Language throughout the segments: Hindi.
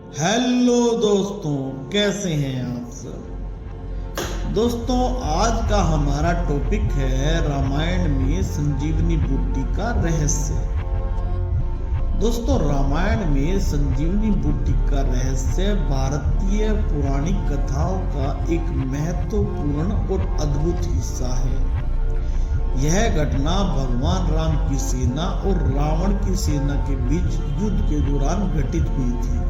हेलो दोस्तों, कैसे हैं आप सब। दोस्तों, आज का हमारा टॉपिक है रामायण में संजीवनी बूटी का रहस्य। दोस्तों, रामायण में संजीवनी बूटी का रहस्य भारतीय पौराणिक कथाओं का एक महत्वपूर्ण और अद्भुत हिस्सा है। यह घटना भगवान राम की सेना और रावण की सेना के बीच युद्ध के दौरान घटित हुई थी।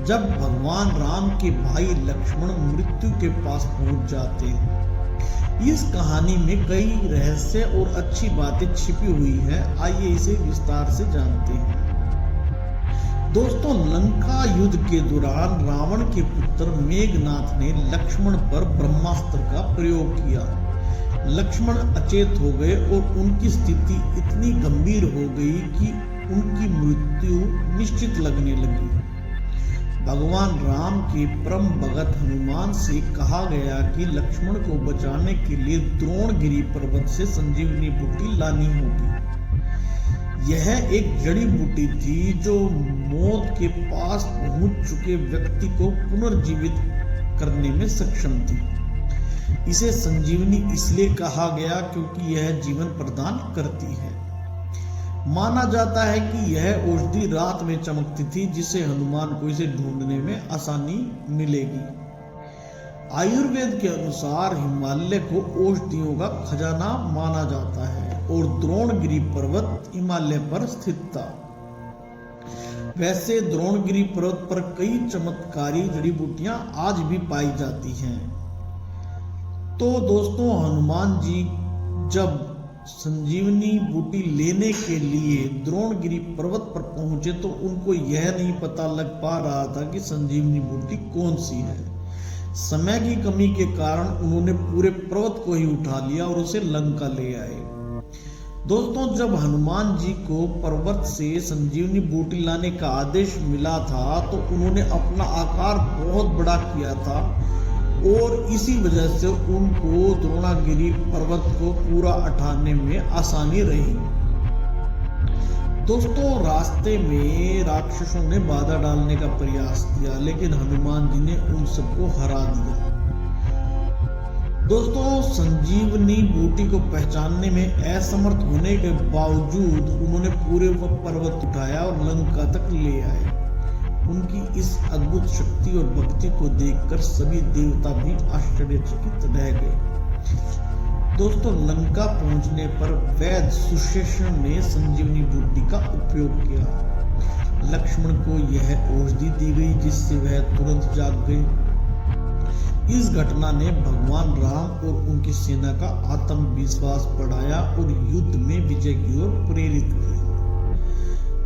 जब भगवान राम के भाई लक्ष्मण मृत्यु के पास पहुंच जाते हैं। इस कहानी में कई रहस्य और अच्छी बातें छिपी हुई है। आइए इसे विस्तार से जानते हैं। दोस्तों, लंका युद्ध के दौरान रावण के पुत्र मेघनाथ ने लक्ष्मण पर ब्रह्मास्त्र का प्रयोग किया। लक्ष्मण अचेत हो गए और उनकी स्थिति इतनी गंभीर हो गई कि उनकी मृत्यु निश्चित लगने लगी। भगवान राम के परम भगत हनुमान से कहा गया कि लक्ष्मण को बचाने के लिए द्रोणगिरी पर्वत से संजीवनी बूटी लानी होगी। यह एक जड़ी बूटी थी जो मौत के पास पहुंच चुके व्यक्ति को पुनर्जीवित करने में सक्षम थी। इसे संजीवनी इसलिए कहा गया क्योंकि यह जीवन प्रदान करती है। माना जाता है कि यह औषधि रात में चमकती थी, जिससे हनुमान को इसे ढूंढने में आसानी मिलेगी। आयुर्वेद के अनुसार हिमालय को औषधियों का खजाना माना जाता है और द्रोणगिरी पर्वत हिमालय पर स्थित था। वैसे द्रोणगिरी पर्वत पर कई चमत्कारी जड़ी बूटियां आज भी पाई जाती हैं। तो दोस्तों, हनुमान जी जब संजीवनी बूटी लेने के लिए द्रोणगिरी पर्वत पर पहुंचे तो उनको यह नहीं पता लग पा रहा था कि संजीवनी बूटी कौन सी है। समय की कमी के कारण उन्होंने पूरे पर्वत को ही उठा लिया और उसे लंका ले आए। दोस्तों, जब हनुमान जी को पर्वत से संजीवनी बूटी लाने का आदेश मिला था तो उन्होंने अपना आकार बहुत बड़ा किया था और इसी वजह से उनको द्रोणागिरी पर्वत को पूरा उठाने में आसानी रही। दोस्तों, रास्ते में राक्षसों ने बाधा डालने का प्रयास किया, लेकिन हनुमान जी ने उन सबको हरा दिया। दोस्तों, संजीवनी बूटी को पहचानने में असमर्थ होने के बावजूद उन्होंने पूरे वह पर्वत उठाया और लंका तक ले आए। उनकी इस अद्भुत शक्ति और भक्ति को देखकर सभी देवता भी आश्चर्यचकित रह गए। दोस्तों, लंका पहुंचने पर वैद्य सुशेषण ने संजीवनी बूटी का उपयोग किया। लक्ष्मण को यह औषधि दी गई जिससे वह तुरंत जाग गए। इस घटना ने भगवान राम और उनकी सेना का आत्मविश्वास बढ़ाया और युद्ध में विजय की ओर प्रेरित किया।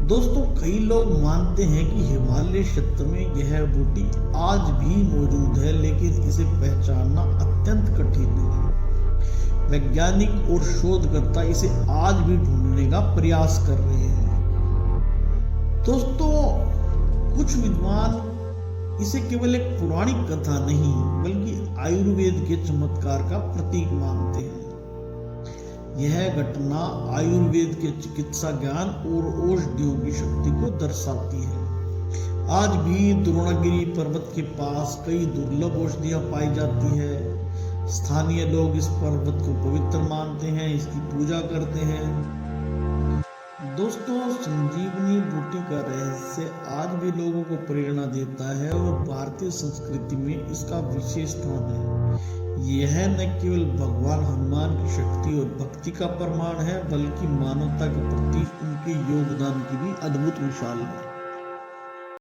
दोस्तों, कई लोग मानते हैं कि हिमालय क्षेत्र में यह बूटी आज भी मौजूद है, लेकिन इसे पहचानना अत्यंत कठिन है। वैज्ञानिक और शोधकर्ता इसे आज भी ढूंढने का प्रयास कर रहे हैं। दोस्तों, कुछ विद्वान इसे केवल एक पौराणिक कथा नहीं बल्कि आयुर्वेद के चमत्कार का प्रतीक मानते हैं। यह घटना आयुर्वेद के चिकित्सा ज्ञान और औषधियों की शक्ति को दर्शाती है। आज भी द्रोणागिरी पर्वत के पास कई दुर्लभ औषधियां पाई जाती है। स्थानीय लोग इस पर्वत को पवित्र मानते हैं, इसकी पूजा करते हैं। दोस्तों, संजीवनी बूटी का रहस्य आज भी लोगों को प्रेरणा देता है और भारतीय संस्कृति में इसका विशेष स्थान है। यह न केवल भगवान हनुमान की शक्ति और भक्ति का प्रमाण है, बल्कि मानवता के प्रति उनके योगदान की भी अद्भुत मिसाल है।